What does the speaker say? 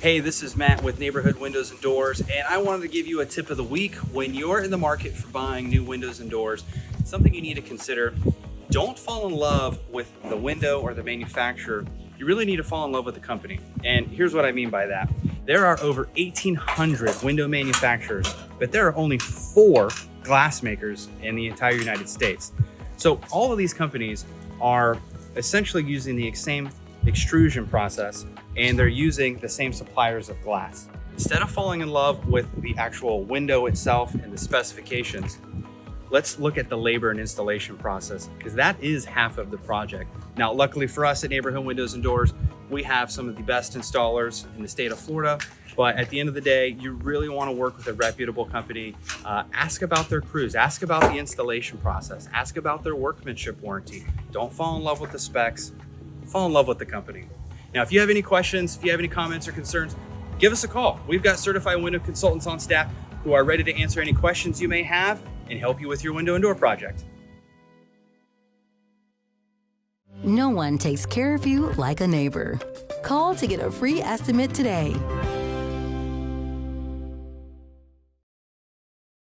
Hey, this is Matt with Neighborhood Windows and Doors, and I wanted to give you a tip of the week. When you're in the market for buying new windows and doors, something you need to consider: don't fall in love with the window or the manufacturer. You really need to fall in love with the company. And here's what I mean by that. There are over 1,800 window manufacturers, but there are only 4 glass makers in the entire United States. So all of these companies are essentially using the same extrusion process, and they're using the same suppliers of glass. Instead of falling in love with the actual window itself and the specifications, let's look at the labor and installation process, because that is half of the project. Now, luckily for us at Neighborhood Windows and Doors, we have some of the best installers in the state of Florida. But at the end of the day, you really want to work with a reputable company. Ask about their crews, ask about the installation process, ask about their workmanship warranty. Don't fall in love with the specs, fall in love with the company. Now, if you have any questions, if you have any comments or concerns, give us a call. We've got certified window consultants on staff who are ready to answer any questions you may have and help you with your window and door project. No one takes care of you like a neighbor. Call to get a free estimate today.